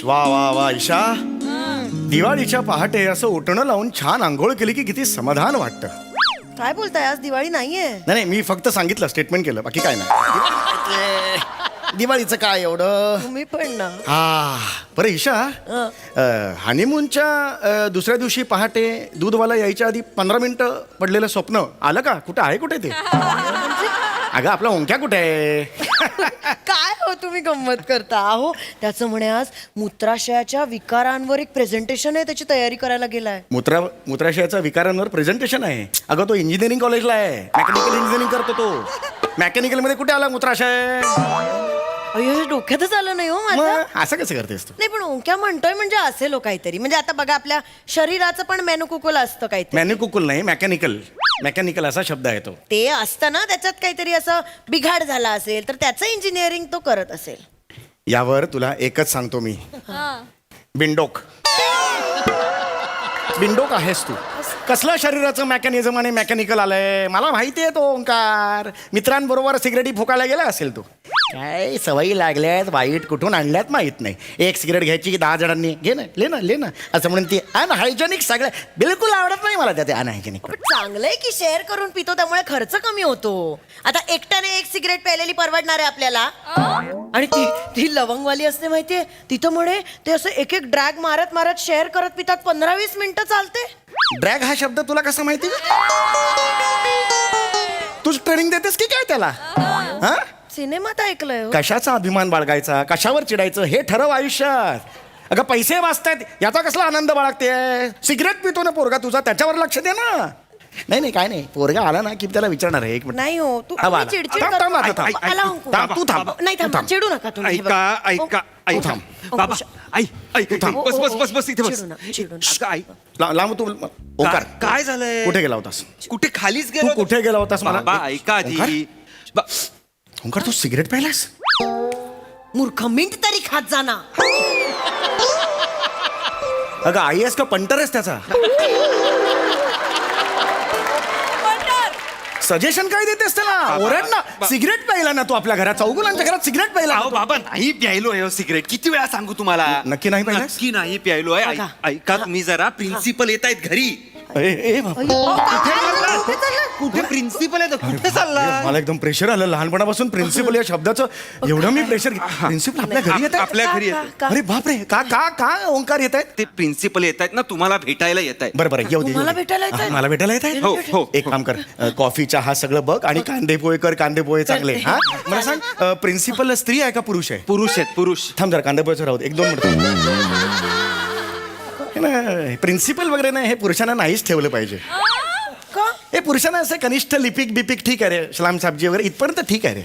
वा वा वा ईशा, दिवाळीच्या पहाटे असं उठणं लावून छान आंघोळ केली की किती समाधान वाटतं. काय बोलताय, आज दिवाळी नाहीये. नाही मी फक्त सांगितलं, स्टेटमेंट केलं, बाकी काय नाही. दिवाळीचं काय एवढं. तुम्ही पण ना. बरं ईशा, हनीमूनच्या दुसऱ्या दिवशी पहाटे दूधवाला यायच्या आधी 15 मिनिटं पडलेलं स्वप्न आलं का? कुठं आहे, कुठे ते? अगं आपला ओंक्या कुठे आहे? काय हो तुम्ही गंमत करता. अहो त्याचं म्हणे आज मूत्राशयाच्या विकारांवर एक प्रेझेंटेशन आहे, त्याची तयारी करायला गेलाय. मूत्राशयाच्या विकारांवर प्रेझेंटेशन आहे. अगं तो इंजिनिअरिंग कॉलेजला आहे, मेकॅनिकल इंजिनिअरिंग करतो तो. मेकॅनिकल मध्ये कुठे आला मूत्राशय? अय्यो, हे डोक्यातच आलं नाही हो माझं. मग असं कसं करतेस तू? नाही पण ओंक्या म्हणतोय म्हणजे असेल हो काहीतरी. म्हणजे आता बघा, आपल्या शरीराचं पण मेनुकुकुल असतं काहीतरी. मॅनिकुकुल नाही, मेकॅनिकल. मेकॅनिकल असा शब्द आहे तो. ते असतं ना, त्याच्यात काहीतरी असं बिघाड झाला असेल तर त्याचं इंजिनिअरिंग तो करत असेल. यावर तुला एकच सांगतो मी, बिंडोक. बिंडोक आहेस तू. कसलं शरीराचं मेकॅनिझम आणि मेकॅनिकल आलंय मला माहिती आहे. तो ओंकार मित्रांबरोबर सिगरेटी फुकायला गेला असेल तू. काय सवयी लागल्यात वाईट, कुठून आणल्यात माहित नाही. एक सिगरेट घ्यायची की 10 जणांनी घे ना, ले ना असं म्हणून ती अनहायजेनिक सगळ्या बिलकुल आवडत नाही मला त्या अनहायजेनिक. पण चांगलंय की शेअर करून पितो, त्यामुळे खर्च कमी होतो. आता एकट्याने एक सिगरेट प्यायलेली परवडणार आहे आपल्याला. आणि ती लवंगवाली असते माहितीये, तिथं म्हणे ते असं एक एक ड्रॅग मारत मारत शेअर करत पितात. 15-20 मिनिटं चालते. ड्रॅग हा शब्द तुला कसा माहिती? तू ट्रेनिंग देतेस की काय त्याला? हा, सिनेमात ऐकलंय हो. कशाचा अभिमान बाळगायचा, कशावर चिडायचं हे ठरव आयुष्यात. अगं पैसे वाचतायत याचा कसला आनंद बाळगते? सिगरेट पितो ना पोरगा तुझा, त्याच्यावर लक्ष दे ना. नाही काय नाही, पोरगा आला ना की त्याला विचारणार आहे. एक मिनिट. नाही हो, तू थांब, चिडचिड थांब, करतो. थांब, थांब, थांब. मला अंकु. थांब, तू थांब. नाही तू थांब, थांब. चिडू नका तुम्ही. ऐका थांब. बाबा बस इथे बस. चिडू नका. अगं, ऐक. लांब तू ओंकार, काय झालंय? कुठे गेला होतास? कुठे खालीच तू गेलो. कुठे गेला होतास मला? बाबा ऐका आधी. ओंकार तू सिगरेट प्यायलास? मूर्ख, मिंट तरी खात जाना. अगं आई आहेस का पंटर आहेस त्याचा? सजेशन काय देतेस त्याला? ओरड ना. सिगरेट प्यायला ना तू आपल्या घरात, चौगुलांच्या घरात सिगरेट प्यायला. अहो बाबा नाही प्यायलो सिगरेट. किती वेळा सांगू तुम्हाला? नक्की नाही प्यायलास? नक्की नाही प्यायलो आहे. बघा. ऐका तुम्ही जरा, प्रिन्सिपल येत आहेत घरी. बाबा. कुठे प्रिन्सिपल आहे? कुठे चालला? मला एकदम प्रेशर आलं लहानपणापासून. प्रिन्सिपल या शब्दाचं एवढं मी प्रेशर. प्रिन्सिपल आपल्या घरी येत आपल्या घरी येत. अरे बापरे, का का का ओंकार येत आहेत? ते प्रिन्सिपल येत आहेत ना, तुम्हाला भेटायला येत आहेत. बरं येऊ दे. तुम्हाला भेटायला येत आहेत? मला भेटायला येत आहेत. हो. एक काम कर, कॉफी चहा सगळं बघ आणि कांदे पोहे कर. कांदे पोहे चांगले. हा मला सांग, प्रिन्सिपल स्त्री आहे का पुरुष आहे? पुरुष आहेत, पुरुष. थांब जरा, कांदे पोहेचं राहू दे. 1-2 मिनिट. प्रिन्सिपल वगैरे नाही, हे पुरुषांना नाहीच ठेवलं पाहिजे. का? हे पुरुषांना असं कनिष्ठ लिपिक बिपिक ठीक आहे रे, सलाम साहेबजी वगैरे इथपर्यंत ठीक आहे रे.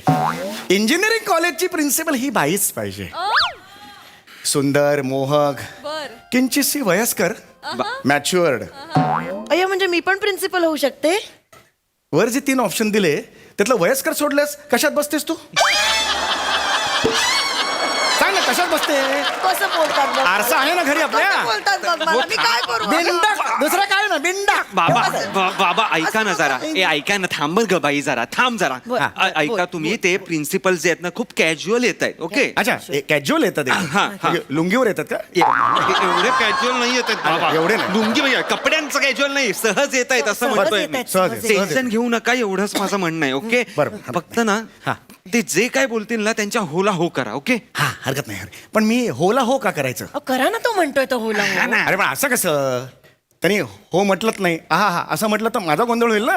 इंजिनिअरिंग कॉलेजची प्रिन्सिपल ही बाईच पाहिजे. सुंदर, मोहक, किंचितशी वयस्कर, मॅच्युअर्ड. अय्या, म्हणजे मी पण प्रिन्सिपल होऊ शकते? वर जे 3 ऑप्शन दिले त्यातलं वयस्कर सोडल्यास कशात बसतेस तू? सांग ना, कशात बसते? कसं बोलतात बघ. आरसा आहे ना घरी आपल्या? कसं बोलतात बघ मला. मी काय करू? बिंडा, दुसरं काय ना, बिंडा. बाबा ऐका ना जरा. ऐका ना, थांब ग बाई जरा, थांब जरा. बरं. ऐका तुम्ही, ते प्रिन्सिपल जे आहेत ना खूप कॅज्युअल येत आहेत. ओके. अच्छा, कॅज्युअल येतात हा. लुंगीवर येतात का? एवढे कॅज्युअल नाही येत आहेत. एवढे नाही. लुंगी म्हणजे कपड्यांचं कॅज्युअल नाही, सहज येत आहेत असं सहज म्हणतोय येत मी. आहेत, सहज सहज येत. येत. टेन्शन घेऊ नका, एवढंच माझं म्हणणं आहे. ओके. बरं. फक्त ना ते जे काय बोलतील ना त्यांच्या होला हो करा. ओके. हा, हरकत नाही. पण मी होला हो का करायचं? अहो, करा ना, तो म्हणतोय तो होला हो. अरे पण असं कसं? त्यांनी हो म्हटलंच नाही, हा असं म्हटलं तर माझा गोंधळ होईल ना.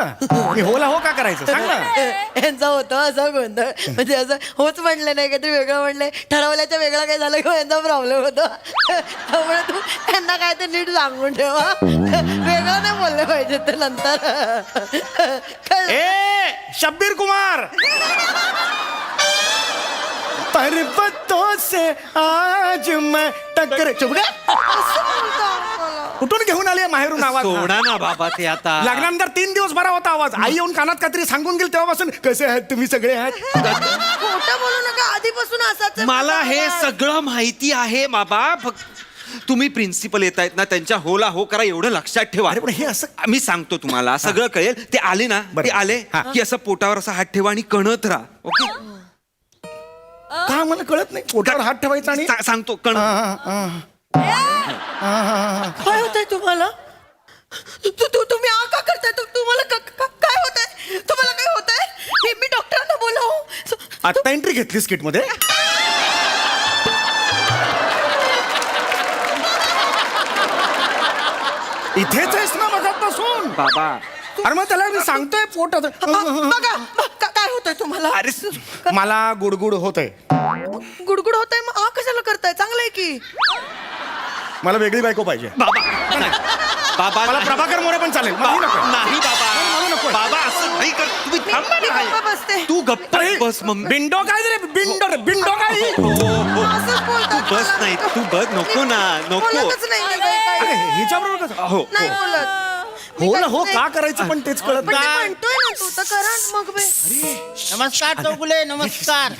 मी होला हो का करायचं सांग ना. यांचा होतो असा गोंधळ. म्हणजे असं होच म्हणलं नाही, काहीतरी वेगळं म्हणलंय, ठरवल्याच्या वेगळं काय झालं किंवा यांचा प्रॉब्लेम होतो. त्यामुळे तू त्यांना काय ते नीट सांगून ठेवा. वेगळं नाही बोललं पाहिजे ते नंतर. ए शब्बीर कुमार, पर्वतों से आज मैं टकर. चुप रे. कुठून घेऊन आले माहेरून आवाज? सोडा ना बाबा ते आता. लग्नानंतर 3 दिवस बरा होता आवाज. आई येऊन कानात काहीतरी सांगून गेली तेव्हापासून कसे आहात तुम्ही सगळे आहात. खोटं बोलू नका, आधीपासून असाच. मला हे सगळं माहिती आहे बाबा. फक्त तुम्ही प्रिन्सिपल येत आहेत ना, त्यांच्या होला हो करा, एवढं लक्षात ठेवा. अरे पण हे असं मी सांगतो तुम्हाला, सगळं कळेल. ते आले ना, बरं. ते आले हा. की असं पोटावर असा हात ठेवा आणि कणत राहा. ओके. का मला कळत नाही पोटावर हात ठेवायचा आणि सांगतो कण काय होतंय तुम्हाला तुम्ही आ का करताय तुम्हाला काय होतंय तुम्हाला काय होतंय मी डॉक्टरांना बोलावू आत्ता एंट्री घेतलीस किट मध्ये इथेच आहेस ना मगापासून बाबा अरे मग त्याला मी सांगतोय पोटात बघा काय होतंय तुम्हाला अरे मला गुडगुड होतंय गुडगुड होतंय मग आ कशाला करताय चांगलं आहे की मला वेगळी बायको पाहिजे बाबा नाही. बाबा मला नाही. प्रभाकर मोरे पण चालेल मला ही नको. नाही बाबा मला नको. बाबा असं नाही कर तुम्ही थांबा मी ना. गप्प बसते. तू गप्प अरे, बस मम्मी बिंडो काय रे बिंडो रे बिंडो काय असंच बोलतात तू बस मला. नाही तू बस नको ना नको बोलतच नाही मी काही. अरे हिच्याबरोबर कसं? हो नाही हो बोलत हो ना हो का करायचं पण तेच कळत पण ते नाही म्हणतोय ना तू तर करा मग बे नमस्कार चौगुले नमस्कार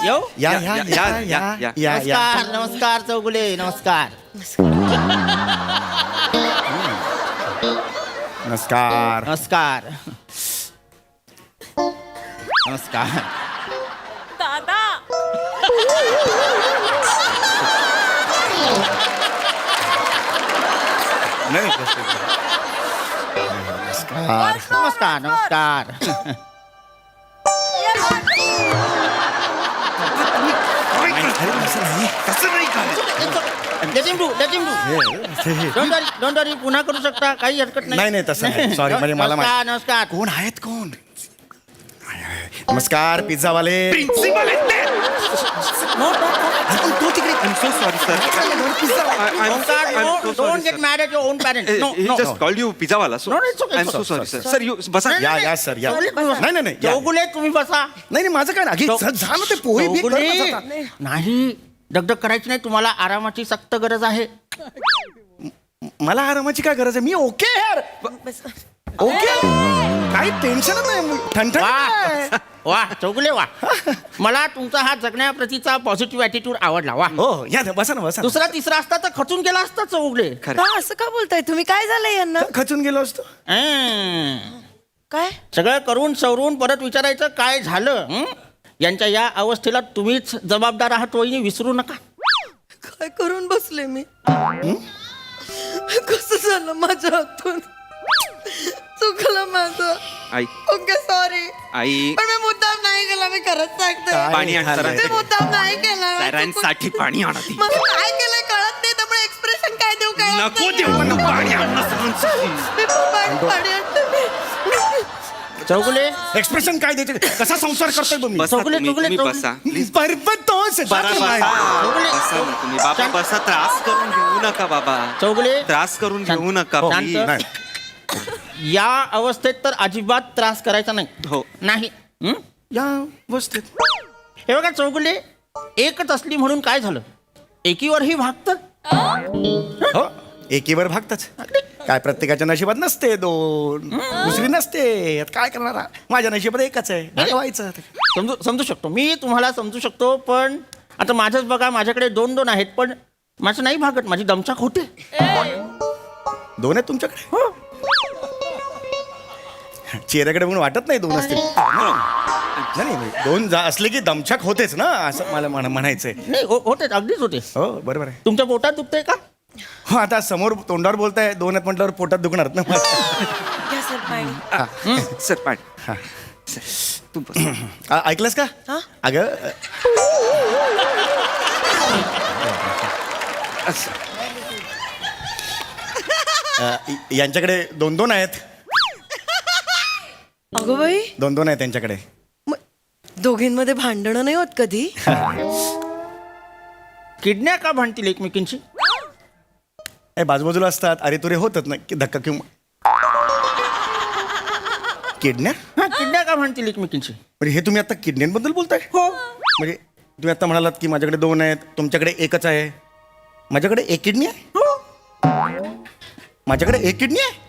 येऊ या या, या या, या या, या या. या या नमस्कार नमस्कार चौगुले नमस्कार नमस्कार नमस्कार नमस्कार नाही नमस्कार नमस्कार नमस्कार तसं नाही करायचं. Let him do, let him do. Don't worry, पुन्हा करू शकता काही हरकत नाही नाही तसं नाही सॉरी म्हणजे मला नमस्कार नमस्कार कोण आहेत कोण नमस्कार पिझ्झावाले प्रिन्सिपल आहेत ते. तो तिकडे I'm so sorry, sir. I'm so sorry, Don't sir. get mad at your own parents. No, He no. just called you pizzawala. So No, no, it's okay, I'm it's so okay. sorry, sir. Sir, you बसा. या या sir या नाही नाही नाही या. चौगुले तुम्ही बसा नाही नाही माझं काय नाही झालं ते पोहे बी चौगुले करत बसा. नाही दगदग करायची नाही तुम्हाला आरामाची सक्त गरज आहे मला आरामाची काय गरज आहे मी ओके यार ओके काही टेन्शन नाही ठणठण नाही. वा वा चौगुले वा मला तुमचा हा जगण्याप्रतीचा पॉझिटिव्ह ॲटिट्यूड आवडला वा हो या ना, बसा ना बसा ना. दुसरा तिसरा असता तर खचून गेला असता चौगुले खरं. का असं का बोलताय तुम्ही काय झालंय यांना खचून गेलो असतो काय सगळं करून सवरून परत विचारायचं काय झालं हं? यांच्या या अवस्थेला तुम्हीच जबाबदार आहात वहिनी विसरू नका काय करून बसले मी कसं झालं माझ्या हातून चुकलं माझं आई ओके सॉरी आई पण मी मुद्दाम नाही केला मी खरंच सांगते काय पाणी आण झालंय? मी मुद्दाम नाही केला सरांसाठी पाणी आणा ती. मला काय केलंय कळत नाही त्यामुळे एक्सप्रेशन काय देऊ काय नको देऊ पण पाणी आण ना सरांसाठी. पाणी आणते मी. चौगुले एक्सप्रेशन काय द्यायचे कसा संसार करतोय तुम्ही बसा चौगुले, तुम्ही चौगुले, तुम्ही चौगुले. बसा बरोबर तोच आहे. बरा बसा बसा ना तुम्ही बाबा शांत. बसा त्रास करून घेऊ नका बाबा चौगुले त्रास करून घेऊ नका शांत. please. नाही या अवस्थेत तर अजिबात त्रास करायचा नाही हो नाही हं? या वस्तीत हे बघा चौगुले एकच असली म्हणून काय झालं एकीवरही भागत हो एकीवर भागताच काय प्रत्येकाच्या नशिबात नसते दोन दुसरी नसते आता काय करणार माझ्या नशिबात एकच आहे भागवायचं समजू शकतो मी तुम्हाला समजू शकतो पण आता माझंच बघा माझ्याकडे दोन दोन आहेत पण माझं नाही भागत माझी दमछाक होते दोन आहेत तुमच्याकडे हो चेहऱ्याकडे म्हणून वाटत नाही दोन असतील नाही नाही, दोन असले की दमछाक होतेच ना असं मला म्हणायचंय नाही होते अगदीच होते हो बरोबर आहे तुमच्या पोटात दुखतंय का हो आता समोर तोंडावर बोलताय दोन आहेत म्हटल्यावर पोटात दुखणार ना घ्या सर पाणी सर पाणी हा. तू बस ऐकलंस का हा? अगं यांच्याकडे दोन दोन आहेत अगं बाई दोन दोन आहेत त्यांच्याकडे दोघींमध्ये भांडणं नाही होत कधी किडन्या का भांडतील एकमेकींची बाजूबाजूला असतात अरे तुरे होतात ना की धक्का किंवा किडन्या हा किडन्या का भांडतील एकमेकींची म्हणजे हे तुम्ही आता किडन्यांबद्दल बोलताय हो म्हणजे तुम्ही आता म्हणालात की माझ्याकडे दोन आहेत तुमच्याकडे एकच आहे माझ्याकडे एक किडनी आहे माझ्याकडे एक किडनी आहे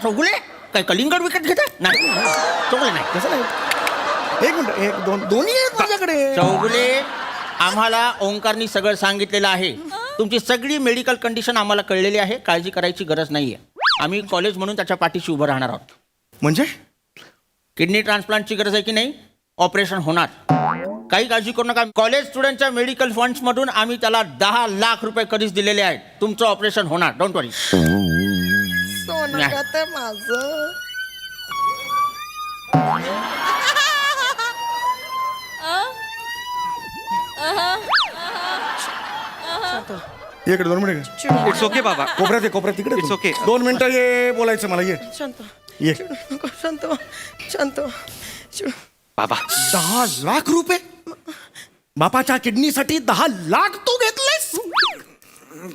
चौगुले काय कलिंगड विकत घेता नाही चौगुले नाही कसं नाही एक मिनिट एक दोन दोन्ही आहेत माझ्याकडे चौगुले आम्हाला ओंकारनी सगळं सांगितलेलं आहे तुमची सगळी मेडिकल कंडिशन आम्हाला कळलेली आहे काळजी करायची गरज नाहीये आम्ही कॉलेज म्हणून त्याच्या पाठीशी उभं राहणार आहोत म्हणजे किडनी ट्रान्सप्लांटची गरज आहे की नाही ऑपरेशन होणार. काही काळजी करू नका. कॉलेज स्टुडंटच्या मेडिकल फंड्स मधून आम्ही त्याला 10 लाख रुपये कधीच दिलेले आहेत. तुमचं ऑपरेशन होणार, डोंट वरी. सोनं खातं माझं. इकडे 2 मिनिट इट्स ओके बाबा. कोपऱ्यात तिकडे It's okay. 2 मिनिटं ये बोलायचं मला. ये शांत ये. शांत शांत. बाबा 10 लाख रुपये बापाच्या किडनीसाठी 10 लाख तू घेतलेस?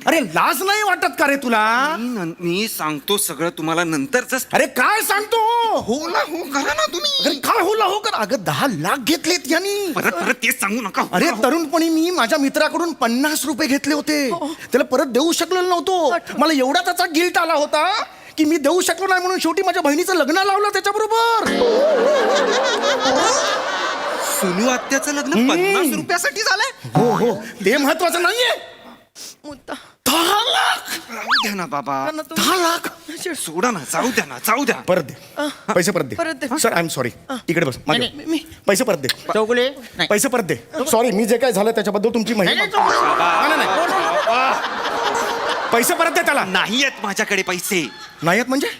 अरे लाज नाही वाटत का रे तुला? मी सांगतो सगळं तुम्हाला नंतरच. अरे काय सांगतो? होला हो करा ना तुम्ही. अरे काय होला हो कर. अगं 10 लाख घेतलेत यांनी. परत परत तेच सांगू नका. अरे तरुणपणी मी माझ्या मित्राकडून 50 रुपये घेतले होते. त्याला परत देऊ शकलेलो नव्हतो. मला एवढा त्याचा गिल्ट आला होता की मी देऊ शकलो नाही म्हणून शेवटी माझ्या बहिणीचं लग्न लावलं त्याच्याबरोबर. सोनू आत्याचं लग्न 50 रुपयासाठी झालंय. हो हो ते महत्वाचं नाहीये. मुद्दा 10 लाख. राहू द्या ना बाबा. 10 लाख सोडा ना, जाऊ द्या ना, जाऊ द्या. परत दे. पैसे परत परत दे. दे. Sir I am sorry. इकडे बस मागे. नाही, पैसे परत दे. चौगुले नाही. पैसे परत दे. सॉरी मी जे काय झालं त्याच्याबद्दल तुमची नाही, माहिती. नाही, चौगुले. नाही, नाही. पैसे परत दे त्याला. नाही आहेत माझ्याकडे पैसे. नाही आहेत म्हणजे?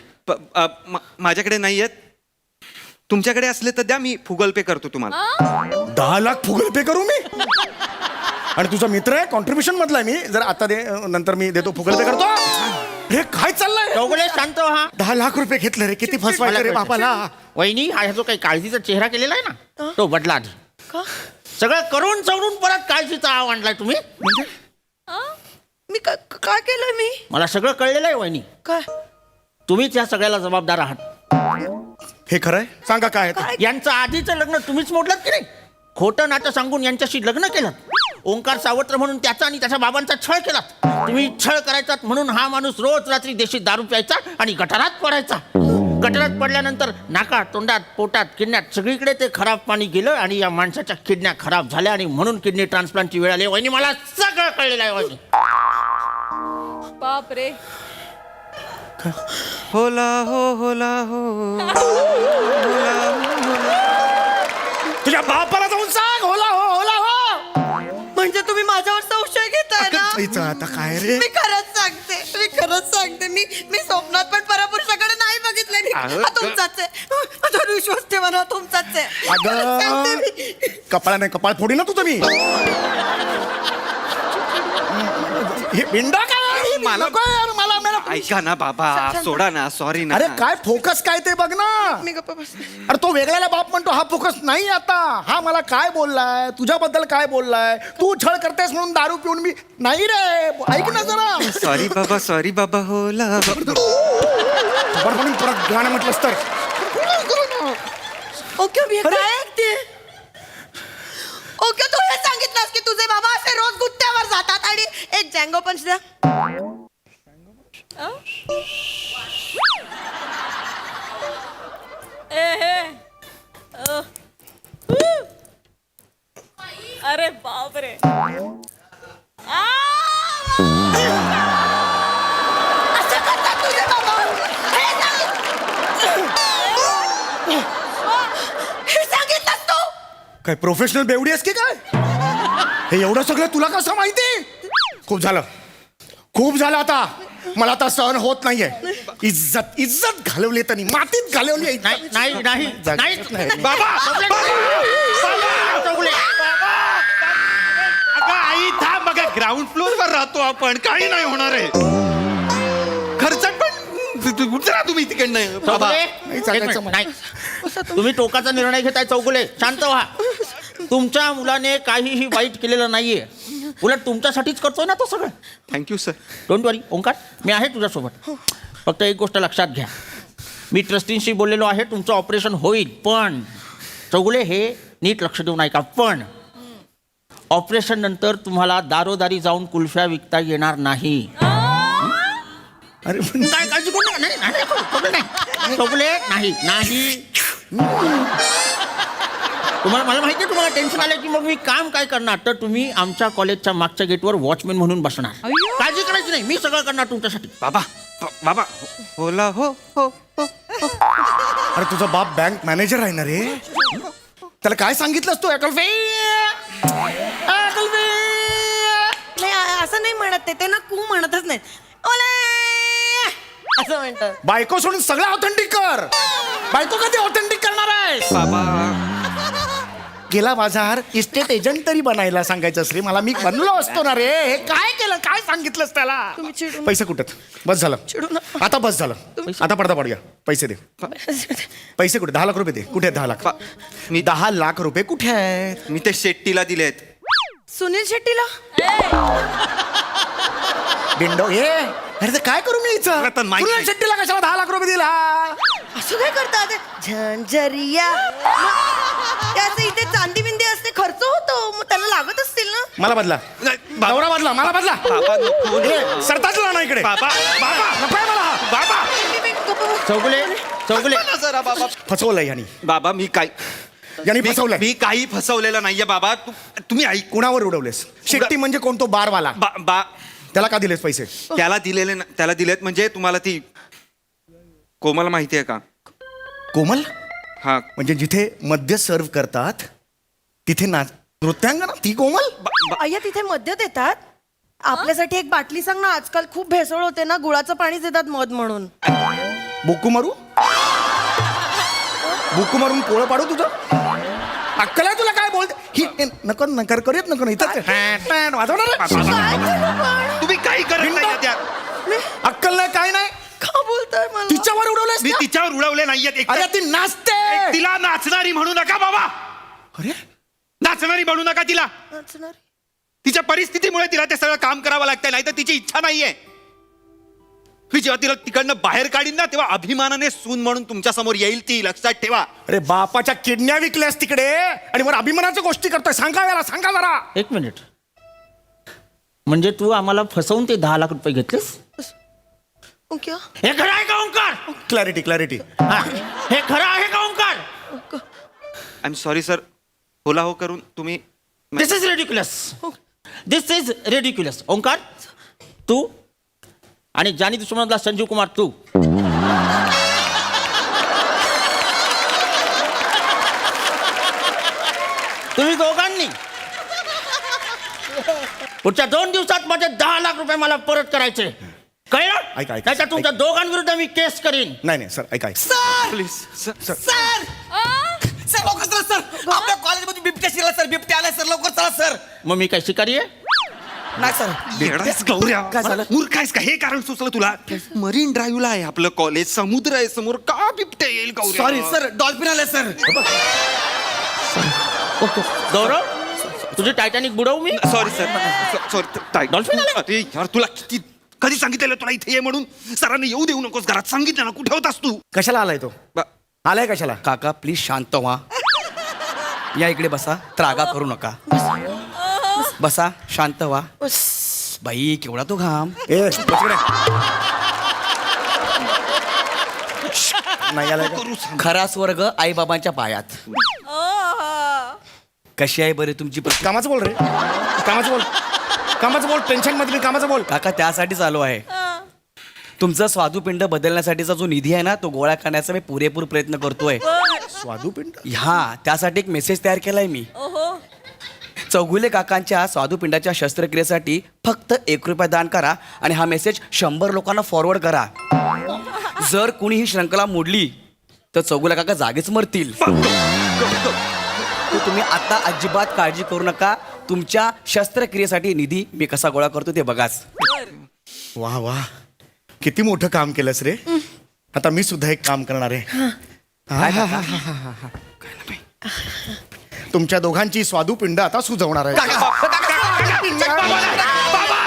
माझ्याकडे नाही आहेत. तुमच्याकडे असले तर द्या, मी फुगल पे करतो तुम्हाला. 10 लाख फुगल पे करू मी? आणि तुझा मित्र आहे, कॉन्ट्रीब्युशन मधला आहे मी. जर आता दे, नंतर मी देतो. फुगल पे करतो. हे काय चाललंय? चौगुले शांत व्हा. 10 लाख रुपये घेतले रे. किती फसवायचं रे बापाला. वहिनी हा जो काही काळजीचा चेहरा केलेला आहे ना तो बदला आधी. का सगळं करून चवरून परत काळजीचा आव आणलाय तुम्ही. म्हणजे मी काय केलं मी? मला सगळं कळलेलं आहे वहिनी. काय तुम्हीच या सगळ्याला जबाबदार आहात. हे खरंय? सांगा काय आहे ते. यांचं आधीचं लग्न तुम्हीच मोडलं की नाही? खोटं नाटं सांगून यांच्याशी लग्न केलं. ओंकार सावत्र म्हणून त्याचा आणि त्याच्या बाबांचा छळ केला. तुम्ही छळ करायचात म्हणून हा माणूस रोज रात्री देशी दारू प्यायचा आणि गटारात पडायचा. गटारात पडल्यानंतर नाकात, तोंडात, पोटात, किडण्यात सगळीकडे ते खराब पाणी गेलं आणि या माणसाच्या किडन्या खराब झाल्या आणि म्हणून किडनी ट्रान्सप्लांटची वेळ आली. वहिनी मला सगळं कळलेलं आहे वहिनी. बाप रे. होला हो, होला हो. तुझ्या बापाला जाऊन सांग. होला हो, होला हो. म्हणजे तुम्ही माझ्यावर संशय घेताय ना? हिचं आता काय रे? मी खरंच सांगते. मी स्वप्नात पण परपुरुषाकडे नाही बघितलंय. अगं, हा तुमचाच आहे. माझ्यावर विश्वास ठेवा ना, तुमचाच आहे. खरंच सांगते मी. अगं कपाळाने कपाळ फोडी ना तुझं मी. हे बिंडा काय? मला- नको यार, मला ऐका ना बाबा, सोडा ना. सॉरी ना. अरे काय फोकस काय ते बघ ना. मी गप्प बसते. अरे तो वेगळ्याला बाप म्हणतो. हा फोकस नाही आता. हा मला काय बोललाय, तुझ्याबद्दल काय बोललाय. तू छळ करतेस म्हणून दारू पिऊन मी नाही रे. ऐक ना जरा. सॉरी बाबा, सॉरी बाबा. होला बरं म्हणून परत गाणं म्हटलंस तर. ओके मी काय ऐकते? ओके तू हे सांगितलंस की तुझे बाबा असे रोज गुत्त्यावर जातात आणि एक जँगो पंच द्या. अरे बाप रे. असं करतात तुझे बाबा. हे सांगितलंस तू? काय प्रोफेशनल बेवडी आहेस की काय? हे एवढं सगळं तुला कसं माहिती? खूप झालं आता. मला आता सहन होत नाहीये. इज्जत घालवली त्यांनी, मातीत घालवली आहे. नाही नाही नाही नाही. बाबा. चौगुले. अगं आई थांब. बघा ग्राउंड फ्लोअर वर राहतो आपण. काही नाही होणार आहे. खर्चात पण उतरा तुम्ही तिकडनं बाबा. चौगुले, नाही एक चालायचं मिनिट, नाही. तुम्ही टोकाचा निर्णय घेताय चौगुले. शांत व्हा. तुमच्या मुलाने काहीही वाईट केलेलं नाहीये. उलट तुमच्यासाठीच करतोय ना तो सगळं. Thank you sir. डोंट वरी ओंकार, मी आहे तुझ्यासोबत. फक्त एक गोष्ट लक्षात घ्या. मी ट्रस्टींशी बोललेलो आहे. तुमचं ऑपरेशन होईल. पण चौगुले हे नीट लक्ष देऊन ऐका. पण ऑपरेशन नंतर तुम्हाला दारोदारी जाऊन कुल्फ्या विकता येणार नाही. अरे पण काय काळजी करू नका. नाही नाही चौगुले नाही. चौगुले नाही नाही. तुम्हाला मला माहिती आहे तुम्हाला टेन्शन आलं की मग मी काम काय करणार. तर तुम्ही आमच्या कॉलेजच्या मागच्या गेटवर वॉचमॅन म्हणून बसणार. काळजी करायची नाही. मी सगळं करणार तुमच्यासाठी. बाबा बाबा. होला हो, हो, हो. अरे तुझा बाप बँक मॅनेजर आहे ना रे. त्याला काय सांगितलंस तू अकल्फे? अकल्फे! नाही असं नाही म्हणत ते ना कू म्हणतच नाही ओले असं म्हणतात. बायको सोडून सगळं ऑथेंटिक कर. बायको कधी ऑथेंटिक करणार आहेस? बाबा गेला बाजार इस्टेट एजंट तरी बनायला सांगायचं रे मला. मी बनलो असतो ना रे. हे काय केलं? काय सांगितलंस त्याला? तुम्ही चिडू नका. पैसे कुठे? बस झालं. चिडू नका. आता बस झालं. आता पडदा पड गया. पैसे दे. पैसे कुठे? 10 लाख रुपये दे. कुठे आहेत 10 लाख? मी 10 लाख रुपये कुठे आहेत? मी ते शेट्टीला दिलेत. सुनील शेट्टीला बिंडो हे अरे ते काय करू मी इथं? आता माहित सुनील नाही. शेट्टीला कशाला 10 लाख रुपये दिला? असं काय करतात झंझरिया त्याचं इथे चांदी बिंदी असते खर्च होतो मग त्याला लागत असतील ना. मला बदला. नाही, बाबा. नवरा बदला. मला बदला. बाबा नको. हे, सरताजला ना इकडे. बाबा बाबा नकोय मला हा. बाबा चौगुले ना जरा बाबा. फसवलंय यांनी. बाबा मी काय यांनी फसवलंय. मी काही फसवलेलं नाहीये बाबा. तुम्ही ऐक. कुणावर उडवलेस? शेट्टी म्हणजे कोण? तो बारवाला. त्याला का दिलेस पैसे? त्याला दिलेत म्हणजे तुम्हाला ती कोमल माहिती आहे का? कोमल हा म्हणजे जिथे मद्य सर्व करतात तिथे नृत्यांगना ती कोमल? अय्या तिथे मद्य देतात. आपल्यासाठी एक बाटली सांग ना. आजकाल खूप भेसळ होते ना. गुळाचं पाणी देतात मध म्हणून. बुक्कू मारू? बुक्कू मारून पोळं पाडू तुझं? अक्कल आहे तुला? काय बोलते ही? नको नकर करूयात नको इथं वाजवणार. तुम्ही काही करत नाही त्या. अक्कल नाही काय नाही. का बोलताय मला? तिच्यावर उडवलेस मी का? तिच्यावर उडवले नाहीयेत. अरे ती नाचते. तिला नाचणारी म्हणू नका बाबा. अरे नाचणारी म्हणू नका तिला. नाचणार? तिच्या परिस्थितीमुळे तिला ते सगळं काम करावं लागतंय. नाही तर तिची इच्छा नाहीये. मी जेव्हा तिला तिकडनं बाहेर काढीन ना तेव्हा अभिमानाने सून म्हणून तुमच्या समोर येईल ती. लक्षात ठेवा. अरे बापाच्या किडन्या विकल्यास तिकडे आणि वर अभिमानाच्या गोष्टी करतोय. सांगा याला. सांगा जरा. एक मिनिट. म्हणजे तू आम्हाला फसवून ते 10 लाख रुपये घेतलेस? क्या? हे खरं आहे का ओंकार? क्लॅरिटी. हा. हे खरं आहे का Omkar? I am sorry sir. होला हो करून तुम्ही this is ridiculous. This is ridiculous. Omkar तू आणि जानी दुश्मनला संजीव कुमार तू तुम्ही दोघांनी पुढच्या 2 दिवसात माझे 10 लाख रुपये मला परत करायचे. कळलं? ऐका. नाही तर तुमच्या दोघांविरुद्ध मी केस करीन. नाही सर ऐका. प्लीज सर सर लवकर चला सर. आपल्या कॉलेजमध्ये बिबट्या शिरला सर. बिबट्या आलाय सर. लवकर चला सर. मग मी काय शिकारी आहे? नाही सर. काय झालं? मूर्ख आहेस का? हे कारण सुचलं तुला? मरीन ड्राईव्हला आहे आपलं कॉलेज. समुद्र आहे समोर. का बिबट्या येईल गौऱ्या? Sorry sir. डॉल्फिन आलाय सर. गौरव तुझी टायटॅनिक बुडवू मी? Sorry sir. सॉरी. डॉल्फिन आलं? अरे यार तुला किती कधी सांगितलेलं तुला इथे ये म्हणून? सरांनी येऊ देऊ नकोस घरात. सांगितलं ना. कुठे होतास तू? कशाला आलाय तो? आलाय कशाला? काका प्लीज शांत व्हा. या इकडे बसा. त्रागा करू नका. बसा. शांत व्हा. बाई केवढा तो घाम. ए बस इकडे. नाही आलाय का? खरा स्वर्ग आई बाबांच्या पायात. कशी आहे बरे तुमची कामाचं बोल रे. कामाचं बोल. टेन्शन मध्ये कामाचं बोल. काका त्यासाठीच आलो आहे. तुमचं स्वादुपिंड बदलण्यासाठीचा जो निधी आहे ना तो गोळा करण्याचा मी पुरेपूर प्रयत्न करतोय. स्वादुपिंड? हा त्यासाठी एक मेसेज तयार केलाय मी. चौगुले काकांच्या स्वादुपिंडाच्या शस्त्रक्रियेसाठी फक्त 1 रुपया दान करा आणि हा मेसेज 100 लोकांना फॉरवर्ड करा. जर कुणी ही श्रृंखला मोडली तर चौगुले काका जागीच मरतील. तर तुम्ही आता अजिबात काळजी करू नका. तुमच्या शस्त्रक्रियेसाठी निधी मी कसा गोळा करतो ते बघाच. वा किती मोठं काम केलंस रे. आता मी सुद्धा एक काम करणार आहे. तुमच्या दोघांची स्वादुपिंड आता सुजवणार आहे. बाबा